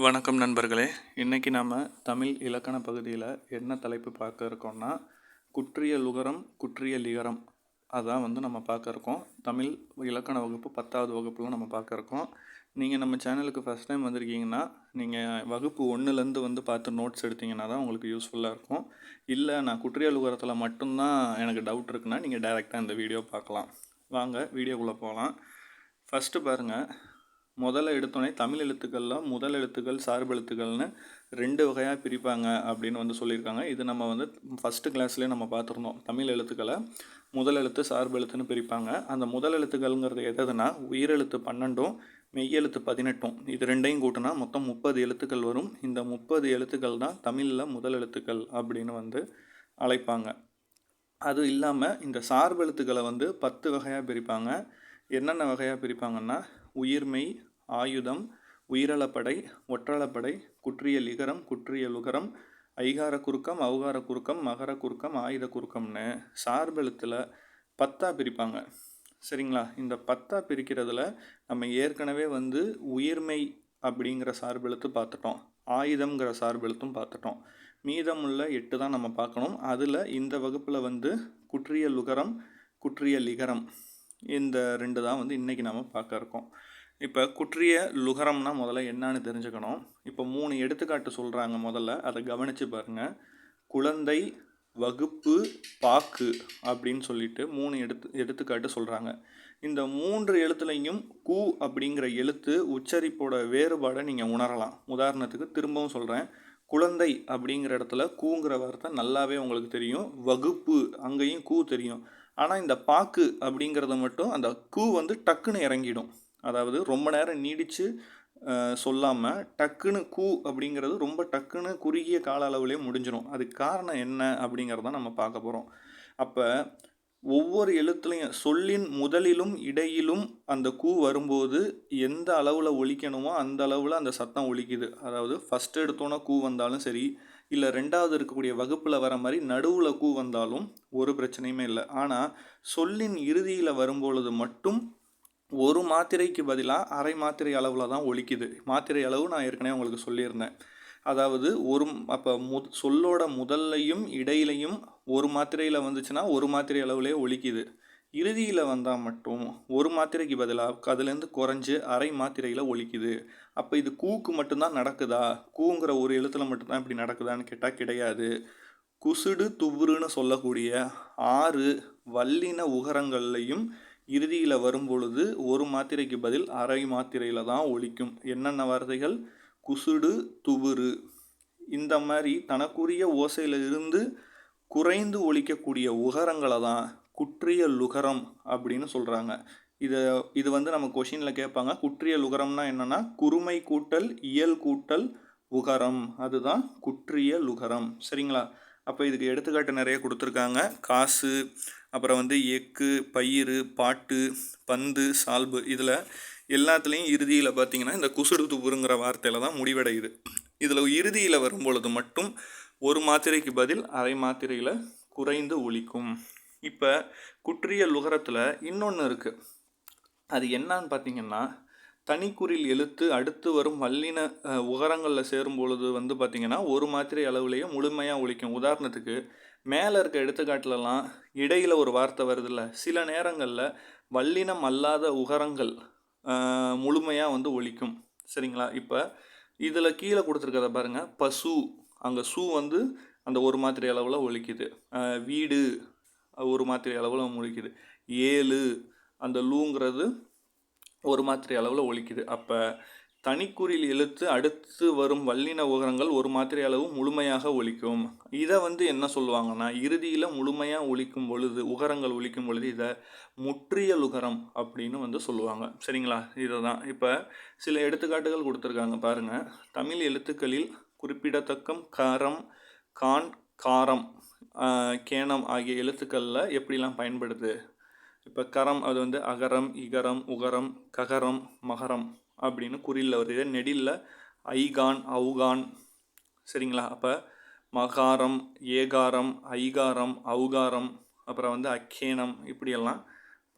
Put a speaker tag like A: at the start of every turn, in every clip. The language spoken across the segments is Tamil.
A: வணக்கம் நண்பர்களே. இன்றைக்கி நாம் தமிழ் இலக்கண பகுதியில் என்ன தலைப்பு பார்க்க இருக்கோம்னா, குற்றிய லுகரம் குற்றிய லிகரம் அதான் நம்ம பார்க்க இருக்கோம். தமிழ் இலக்கண வகுப்பு 10வது வகுப்பில் நம்ம பார்க்க இருக்கோம். நீங்கள் நம்ம சேனலுக்கு ஃபஸ்ட் டைம் வந்திருக்கீங்கன்னா, நீங்கள் வகுப்பு 1லேருந்து பார்த்து நோட்ஸ் எடுத்திங்கன்னா தான் உங்களுக்கு யூஸ்ஃபுல்லாக இருக்கும். இல்லை நான் குற்றிய லுகரத்தில் மட்டும்தான் எனக்கு டவுட் இருக்குன்னா நீங்கள் டைரெக்டாக இந்த வீடியோ பார்க்கலாம். வாங்க வீடியோக்குள்ளே போகலாம். ஃபஸ்ட்டு பாருங்கள், முதல்ல எடுத்தோடனே தமிழ் எழுத்துக்களில் முதல் எழுத்துக்கள் சார்பு எழுத்துக்கள்னு 2 வகையாக பிரிப்பாங்க அப்படின்னு சொல்லியிருக்காங்க. இது நம்ம ஃபஸ்ட்டு கிளாஸ்லேயே நம்ம பார்த்துருந்தோம். தமிழ் எழுத்துக்களை முதல் எழுத்து சார்பு எழுத்துன்னு பிரிப்பாங்க. அந்த முதல் எழுத்துக்கள்ங்கிறது எதுனா உயிரெழுத்து 12ம் மெய்யெழுத்து 18ம் இது ரெண்டையும் கூட்டினா மொத்தம் 30 எழுத்துக்கள் வரும். இந்த 30 எழுத்துக்கள் தான் தமிழில் முதல் எழுத்துக்கள் அப்படின்னு அழைப்பாங்க. அது இல்லாமல் இந்த சார்பு எழுத்துக்களை 10 வகையாக பிரிப்பாங்க. என்னென்ன வகையாக பிரிப்பாங்கன்னா, உயிர்மெய், ஆயுதம், உயிரளப்படை, ஒற்றளப்படை, குற்றிய லிகரம், குற்றிய லுகரம், ஐகார குறுக்கம், ஔகார குறுக்கம், மகர குறுக்கம், ஆயுத குறுக்கம்னு சார்பெழுத்தில் 10ஆக பிரிப்பாங்க. சரிங்களா? இந்த 10ஆக பிரிக்கிறதுல நம்ம ஏற்கனவே உயிர்மெய் அப்படிங்கிற சார்பெழுத்து பார்த்துட்டோம், ஆயுதம்ங்கிற சார்பெழுத்தும் பார்த்துட்டோம். மீதமுள்ள 8 தான் நம்ம பார்க்கணும். அதில் இந்த வகுப்பில் குற்றிய லுகரம் குற்றிய லிகரம் இந்த 2 தான் இன்றைக்கி நாம் பார்க்க இருக்கோம். இப்போ குற்றிய லுகரம்னா முதல்ல என்னன்னு தெரிஞ்சுக்கணும். இப்போ 3 எடுத்துக்காட்டு சொல்கிறாங்க. முதல்ல அதை கவனித்து பாருங்கள். குழந்தை, வகுப்பு, பாக்கு அப்படின்னு சொல்லிட்டு 3 எடுத்துக்காட்டு சொல்கிறாங்க. இந்த 3 எழுத்துலையும் கு அப்படிங்கிற எழுத்து உச்சரிப்போட வேறுபாடை நீங்கள் உணரலாம். உதாரணத்துக்கு திரும்பவும் சொல்கிறேன். குழந்தை அப்படிங்கிற இடத்துல கூங்கிற வார்த்தை நல்லாவே உங்களுக்கு தெரியும். வகுப்பு அங்கேயும் கூ தெரியும். ஆனால் இந்த பாக்கு அப்படிங்கிறத மட்டும் அந்த கூ டக்குன்னு இறங்கிடும். அதாவது ரொம்ப நேரம் நீடித்து சொல்லாமல் டக்குன்னு கூ அப்படிங்கிறது ரொம்ப டக்குன்னு குறுகிய கால அளவுலேயே முடிஞ்சிடும். அதுக்கு காரணம் என்ன அப்படிங்கிறத நம்ம பார்க்க போகிறோம். அப்போ ஒவ்வொரு எழுத்துலையும் சொல்லின் முதலிலும் இடையிலும் அந்த கூ வரும்போது எந்த அளவில் ஒலிக்கணுமோ அந்த அளவில் அந்த சத்தம் ஒலிக்குது. அதாவது ஃபஸ்ட் எடுத்தோன்னே கூ வந்தாலும் சரி, இல்லை ரெண்டாவது இருக்கக்கூடிய வகுப்பில் வர மாதிரி நடுவில் கூ வந்தாலும் ஒரு பிரச்சனையுமே இல்லை. ஆனால் சொல்லின் இறுதியில் வரும்பொழுது மட்டும் ஒரு மாத்திரைக்கு பதிலாக அரை மாத்திரை அளவில் தான் ஒலிக்குது. மாத்திரை அளவு நான் ஏற்கனவே உங்களுக்கு சொல்லியிருந்தேன். அதாவது அப்போ சொல்லோட முதல்லையும் இடையிலையும் ஒரு மாத்திரையில் வந்துச்சுன்னா ஒரு மாத்திரை அளவுலேயே ஒலிக்குது. இறுதியில் வந்தால் மட்டும் ஒரு மாத்திரைக்கு பதிலாக அதுலேருந்து குறைஞ்சி அரை மாத்திரையில் ஒலிக்குது. அப்போ இது கூக்கு மட்டும்தான் நடக்குதா, கூங்கிற ஒரு எழுத்தில் மட்டும்தான் இப்படி நடக்குதான்னு கேட்டால் கிடையாது. குசுடு துவுருன்னு சொல்லக்கூடிய 6 வல்லின உகரங்கள்லையும் இறுதியில் வரும்பொழுது ஒரு மாத்திரைக்கு பதில் அரை மாத்திரையில் தான் ஒலிக்கும். என்னென்ன வார்த்தைகள்? குசுடு, துவுரு. இந்த மாதிரி தனக்குரிய ஓசையில் இருந்து குறைந்து ஒலிக்கக்கூடிய உகரங்களை தான் குற்றிய லுகரம் அப்படின்னு சொல்கிறாங்க. இது நம்ம கொஷினில் கேட்பாங்க. குற்றிய லுகரம்னா என்னென்னா குறுமை கூட்டல் இயல் கூட்டல் உகரம், அதுதான் குற்றிய லுகரம். சரிங்களா? அப்போ இதுக்கு எடுத்துக்காட்டு நிறைய கொடுத்துருக்காங்க. காசு, அப்புறம் எக்கு, பயிறு, பாட்டு, பந்து, சால்பு, இதில் எல்லாத்துலேயும் இறுதியில் பார்த்திங்கன்னா இந்த குசுடு துபுருங்கிற வார்த்தையில் தான் முடிவடையுது. இதில் இறுதியில் வரும்பொழுது மட்டும் ஒரு மாத்திரைக்கு பதில் அரை மாத்திரையில் குறைந்து ஒலிக்கும். இப்போ குற்றிய லுகரத்தில் இன்னொன்று இருக்குது. அது என்னான்னு பார்த்திங்கன்னா, தனிக்குறில் எழுத்து அடுத்து வரும் வல்லின உகரங்களில் சேரும் பொழுது பார்த்திங்கன்னா ஒரு மாத்திரை அளவுலேயே முழுமையாக ஒலிக்கும். உதாரணத்துக்கு மேலே இருக்க எடுத்துக்காட்டிலலாம் இடையில் ஒரு வார்த்தை வருதில்ல, சில நேரங்களில் வல்லினம் அல்லாத உகரங்கள் முழுமையாக ஒலிக்கும். சரிங்களா? இப்போ இதில் கீழே கொடுத்துருக்கத பாருங்கள். பசு, அங்கே சு அந்த ஒரு மாத்திரை அளவில் ஒலிக்குது. வீடு ஒரு மாத்திரை அளவில் ஒலிக்குது. 7 அந்த லூங்கிறது ஒரு மாத்திரை அளவில் ஒலிக்குது. அப்போ தனிக்குறில் எழுத்து அடுத்து வரும் வல்லின உகரங்கள் ஒரு மாத்திரை அளவு முழுமையாக ஒலிக்கும். இதை என்ன சொல்லுவாங்கன்னா, இறுதியில் முழுமையாக ஒலிக்கும் பொழுது, உகரங்கள் ஒலிக்கும் பொழுது இதை முற்றிய லுகரம் அப்படின்னு சொல்லுவாங்க. சரிங்களா? இதை தான் இப்போ சில எடுத்துக்காட்டுகள் கொடுத்துருக்காங்க பாருங்கள். தமிழ் எழுத்துக்களில் குறிப்பிடத்தக்க கரம், கான், காரம், கேனம் ஆகிய எழுத்துக்களில் எப்படிலாம் பயன்படுது? இப்போ கரம் அது அகரம், இகரம், உகரம், ககரம், மகரம் அப்படின்னு குறியில் வருது. நெடில்ல ஐகான், ஔகான். சரிங்களா? அப்போ மகாரம், ஏகாரம், ஐகாரம், ஔகாரம், அப்புறம் அக்கேனம் இப்படியெல்லாம்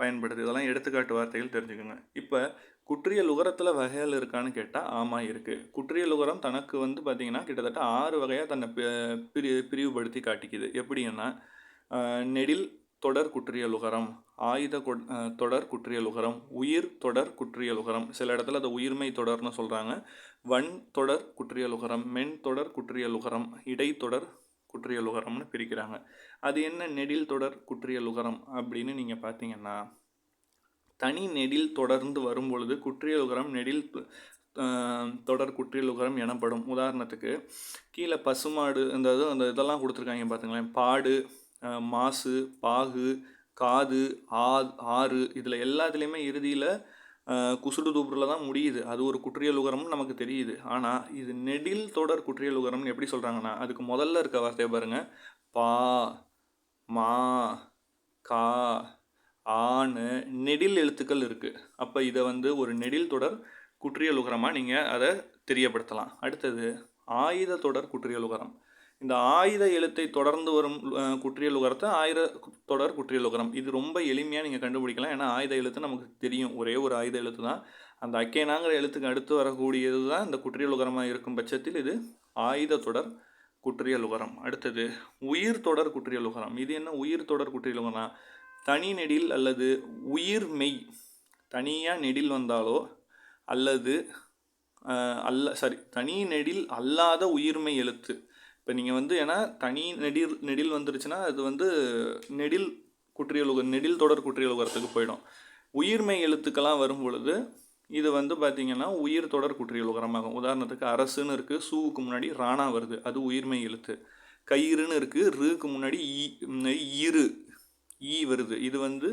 A: பயன்படுது. இதெல்லாம் எடுத்துக்காட்டு வார்த்தைகள் தெரிஞ்சுக்கோங்க. இப்போ குற்றியல் உகரத்தில் வகைகள் இருக்கான்னு கேட்டால் ஆமாம் இருக்குது. குற்றியல் உகரம் தனக்கு வந்து பார்த்திங்கன்னா கிட்டத்தட்ட 6 வகையாக தன்னை பிரிவுபடுத்தி காட்டிக்குது. எப்படின்னா நெடில் தொடர் குற்றியலுகரம், ஆயுத தொடர் குற்றியலுகரம், உயிர் தொடர் குற்றியலுகரம், சில இடத்துல அதை உயிர்மை தொடர்னு சொல்கிறாங்க, வன் தொடர் குற்றியலுகரம், மென் தொடர் குற்றியலுகரம், இடைத்தொடர் குற்றியலுகரம்னு பிரிக்கிறாங்க. அது என்ன நெடில் தொடர் குற்றியலுகரம் அப்படின்னு நீங்கள் பார்த்தீங்கன்னா, தனி நெடில் தொடர்ந்து வரும்பொழுது குற்றியலுகரம் நெடில் தொடர் குற்றியலுகரம் எனப்படும். உதாரணத்துக்கு கீழே பசுமாடு அந்த இதெல்லாம் கொடுத்துருக்காங்க பார்த்துங்களேன், பாடு, மாசு, பாகு, காது, ஆறு, இதில் எல்லாத்துலேயுமே இறுதியில் குசுடு தூப்புரில் தான் முடியுது. அது ஒரு குற்றியலுகரம்னு நமக்கு தெரியுது. ஆனால் இது நெடில் தொடர் குற்றியலுகரம்னு எப்படி சொல்கிறாங்கன்னா, அதுக்கு முதல்ல இருக்க வார்த்தையை பாருங்கள், பா, மா, கா, ஆன்னு நெடில் எழுத்துக்கள் இருக்குது. அப்போ இதை வந்து ஒரு நெடில் தொடர் குற்றியலுகரமாக நீங்கள் அதை தெரியப்படுத்தலாம். அடுத்தது ஆயுத தொடர் குற்றியலுகரம். இந்த ஆயுத எழுத்தை தொடர்ந்து வரும் குற்றியலுகரத்தை ஆயுத தொடர் குற்றியலுகரம். இது ரொம்ப எளிமையாக நீங்கள் கண்டுபிடிக்கலாம். ஏன்னா ஆயுத எழுத்து நமக்கு தெரியும், ஒரே ஒரு ஆயுத எழுத்து தான். அந்த அக்கேனாங்கிற எழுத்துக்கு அடுத்து வரக்கூடியது தான் இந்த குற்றியலுகரமாக இருக்கும் பட்சத்தில் இது ஆயுத தொடர் குற்றியலுகரம். அடுத்தது உயிர் தொடர் குற்றியலுகரம். இது என்ன உயிர் தொடர் குற்றியலுகரம்? தனி நெடில் அல்லது உயிர் மெய் தனியாக நெடில் வந்தாலோ அல்லது தனி நெடில் அல்லாத உயிர்மை எழுத்து. இப்போ நீங்கள் வந்து ஏன்னா தனி நெடில் வந்துருச்சுன்னா அது வந்து நெடில் நெடில் தொடர் குற்றியலுகரத்துக்கு போயிடும். உயிர்மை எழுத்துக்கெல்லாம் வரும் பொழுது இது வந்து பார்த்திங்கன்னா உயிர் தொடர் குற்றியலுகரமாகும். உதாரணத்துக்கு அரசுன்னு இருக்குது, சூவுக்கு முன்னாடி ராணா வருது, அது உயிர்மை எழுத்து. கயிறுன்னு இருக்குது, ருக்கு முன்னாடி ஈ வருது, இது வந்து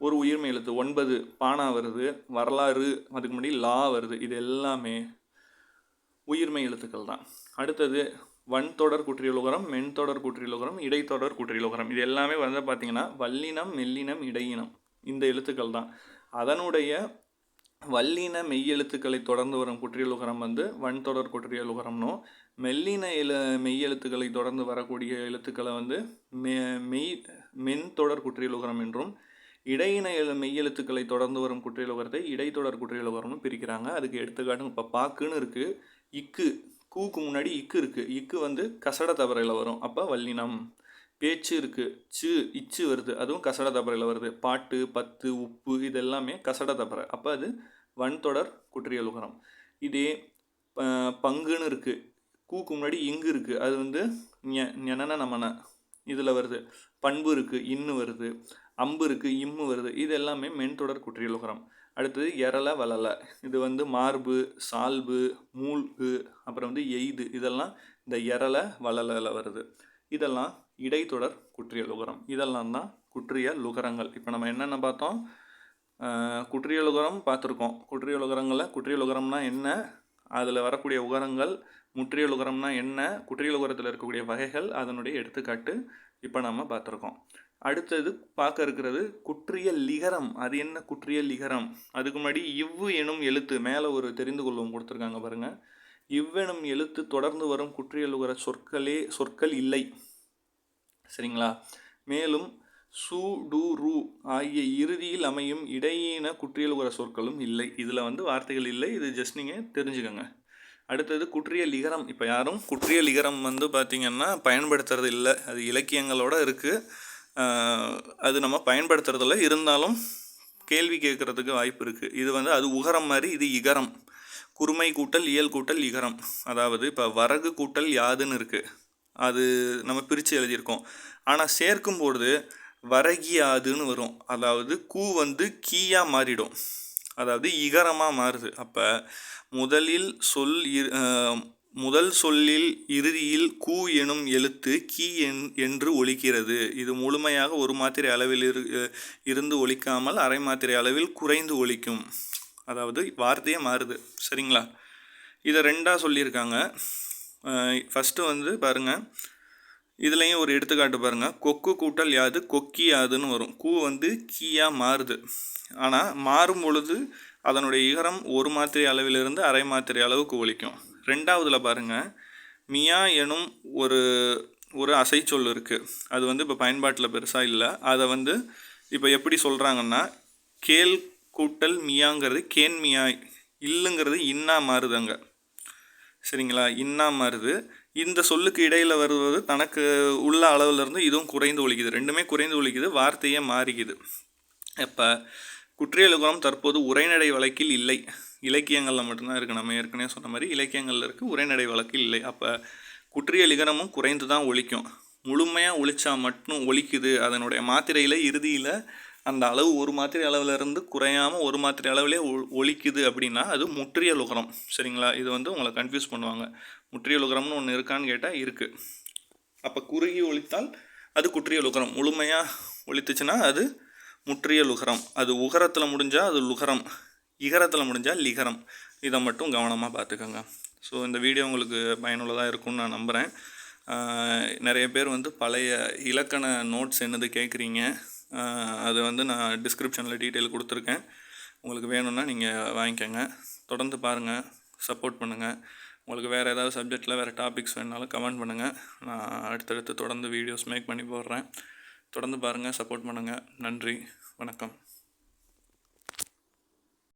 A: ஒரு உயிர்மை எழுத்து. 9 பானா வருது, வரலாறு அதுக்கு முன்னாடி லா வருது, இது எல்லாமே உயிர்மை எழுத்துக்கள் தான். அடுத்தது வன் தொடர் குற்றியலுகரம், மென் தொடர் குற்றியலுகரம், இடைத்தொடர் குற்றியலுகரம். இது எல்லாமே வந்து பார்த்திங்கன்னா வல்லினம், மெல்லினம், இடையினம், இந்த எழுத்துக்கள் தான். அதனுடைய வல்லின மெய்யெழுத்துக்களை தொடர்ந்து வரும் குற்றியலுகரம் வந்து வன் தொடர் குற்றியலுகரம்னும், மெல்லின மெய்யெழுத்துக்களை தொடர்ந்து வரக்கூடிய எழுத்துக்களை வந்து மென் தொடர் குற்றியலுகரம் என்றும், இடையின மெய்யெழுத்துக்களை தொடர்ந்து வரும் குற்றியலுகரத்தை இடைத்தொடர் குற்றியலுகரம்னு பிரிக்கிறாங்க. அதுக்கு எடுத்துக்காட்டு இப்போ பாக்குன்னு இருக்குது, இக்கு, கூக்கு முன்னாடி இக்கு இருக்குது, இக்கு வந்து கசட தவறையில் வரும், அப்போ வல்லினம். பேச்சு இருக்குது, இச்சு வருது, அதுவும் கசட தபறையில் வருது. பாட்டு, பத்து, உப்பு, இது எல்லாமே கசட தபறை, அப்போ அது வன் தொடர் குற்றியலுகரம். இதே பங்குன்னு இருக்குது, கூக்கு முன்னாடி இங்கு இருக்குது, அது வந்து ஞன நமன இதில் வருது. பண்பு இருக்குது, இன்னு வருது. அம்பு இருக்குது, இம்மு வருது, இது எல்லாமே மென்தொடர் குற்றியலுகரம். அடுத்தது எரல வளல, இது வந்து மார்பு, சால்பு, மூழ்கு, அப்புறம் வந்து எய்து, இதெல்லாம் இந்த எரல வளலில் வருது. இதெல்லாம் இடைத்தொடர் குற்றியலுகரம். இதெல்லாம் தான் குற்றியலுகரங்கள். இப்போ நம்ம என்னென்ன பார்த்தோம்? குற்றியலுகரம் பார்த்துருக்கோம். குற்றியலுகரம்னா என்ன, அதில் வரக்கூடிய உகரங்கள், முற்றியலுகரம்னா என்ன, குற்றியலுகரத்தில் இருக்கக்கூடிய வகைகள், அதனுடைய எடுத்துக்காட்டு இப்போ நம்ம பார்த்துருக்கோம். அடுத்தது பார்க்க இருக்கிறது குற்றியல் லிகரம். அது என்ன குற்றியல் லிகரம்? அதுக்கு முன்னாடி இவ்வு எனும் எழுத்து மேலே ஒரு தெரிந்து கொள்வோம் கொடுத்துருக்காங்க பாருங்கள். இவ்வெனும் எழுத்து தொடர்ந்து வரும் குற்றியலுகர சொற்கள் இல்லை, சரிங்களா? மேலும் சு, டு, ரு ஆகிய இறுதியில் அமையும் இடையின குற்றியலுகர சொற்களும் இல்லை. இதில் வந்து வார்த்தைகள் இல்லை, இது ஜஸ்ட் நீங்கள் தெரிஞ்சுக்கோங்க. அடுத்தது குற்றியல் லிகரம். இப்போ யாரும் குற்றியல் லிகரம் வந்து பார்த்திங்கன்னா பயன்படுத்துறது இல்லை, அது இலக்கியங்களோடு இருக்குது, அது நம்ம பயன்படுத்துறதில்ல. இருந்தாலும் கேள்வி கேட்குறதுக்கு வாய்ப்பு இருக்குது. இது வந்து அது உகரம் மாதிரி, இது இகரம். குறுமை கூட்டல் இயல் கூட்டல் இகரம். அதாவது இப்போ வரகு கூட்டல் யாதுன்னு இருக்குது, அது நம்ம பிரித்து எழுதியிருக்கோம். ஆனால் சேர்க்கும்பொழுது வரகியாதுன்னு வரும். அதாவது கூ வந்து கீயாக மாறிடும், அதாவது இகரமாக மாறுது. அப்போ முதல் சொல்லில் இறுதியில் கூ எனும் எழுத்து கீ என்று ஒலிக்கிறது. இது முழுமையாக ஒரு மாத்திரை அளவில் இருந்து ஒலிக்காமல் அரை மாத்திரை அளவில் குறைந்து ஒலிக்கும். அதாவது வார்த்தையே மாறுது, சரிங்களா? இதை ரெண்டாக சொல்லியிருக்காங்க. ஃபஸ்ட்டு வந்து பாருங்கள், இதுலேயும் ஒரு எடுத்துக்காட்டு பாருங்கள். கொக்கு கூட்டல் யாது கொக்கி யாதுன்னு வரும். கூ வந்து கீயாக மாறுது, ஆனால் மாறும் பொழுது அதனுடைய இகரம் ஒரு மாத்திரை அளவிலிருந்து அரை மாத்திரை அளவுக்கு ஒலிக்கும். ரெண்டாவதில் பாருங்கள், மியா எனும் ஒரு அசைச்சொல் இருக்குது. அது வந்து இப்போ பயன்பாட்டில் பெருசாக இல்லை. அதை வந்து இப்போ எப்படி சொல்கிறாங்கன்னா, கேள் கூட்டல் மியாங்கிறது கேன்மியாய், இல்லுங்கிறது இன்னா மாறுதுங்க. சரிங்களா? இன்னா மாறுது. இந்த சொல்லுக்கு இடையில் வருவது தனக்கு உள்ள அளவுலேருந்து இதுவும் குறைந்து ஒலிக்குது. ரெண்டுமே குறைந்து ஒலிக்குது, வார்த்தையே மாறிக்குது. இப்போ குற்றியலுகரம் தற்போது உரைநடை வழக்கில் இல்லை. இலக்கியங்களில் மட்டும்தான் இருக்குது. நம்ம ஏற்கனவே சொன்ன மாதிரி இலக்கியங்களில் இருக்குது, உரைநடை வழக்கில் இல்லை. அப்போ குற்றிய லிகரமும் குறைந்து தான் ஒலிக்கும். முழுமையாக ஒலிச்சா மட்டும் ஒலிக்குது. அதனுடைய மாத்திரையில் இறுதியில் அந்த அளவு ஒரு மாத்திரை அளவுலேருந்து குறையாமல் ஒரு மாத்திரை அளவிலே ஒலிக்குது அப்படின்னா அது முற்றிய லுகரம். சரிங்களா? இது வந்து உங்களை கன்ஃபியூஸ் பண்ணுவாங்க. முற்றிய லுகரம்னு ஒன்று இருக்கான்னு கேட்டால் இருக்குது. அப்போ குறுகி ஒலித்தால் அது குற்றிய லுகரம், முழுமையாக ஒலித்துச்சுன்னா அது முற்றிய லுகரம். அது உகரத்தில் முடிஞ்சால் அது லுகரம், இகரத்தில் முடிஞ்சால் லிகரம். இதை மட்டும் கவனமாக பார்த்துக்கோங்க. ஸோ இந்த வீடியோ உங்களுக்கு பயனுள்ளதாக இருக்கும்னு நான் நம்புகிறேன். நிறைய பேர் வந்து பழைய இலக்கண நோட்ஸ் என்னது கேட்குறீங்க. அது வந்து நான் டிஸ்கிரிப்ஷனில் டீட்டெயில் கொடுத்துருக்கேன். உங்களுக்கு வேணும்னா நீங்கள் வாங்கிக்கோங்க. தொடர்ந்து பாருங்கள், சப்போர்ட் பண்ணுங்கள். உங்களுக்கு வேறு ஏதாவது சப்ஜெக்டில் வேறு டாபிக்ஸ் வேணுனாலும் கமெண்ட் பண்ணுங்கள். நான் அடுத்தடுத்து தொடர்ந்து வீடியோஸ் மேக் பண்ணி போடுறேன். தொடர்ந்து பாருங்கள், சப்போர்ட் பண்ணுங்கள். நன்றி, வணக்கம்.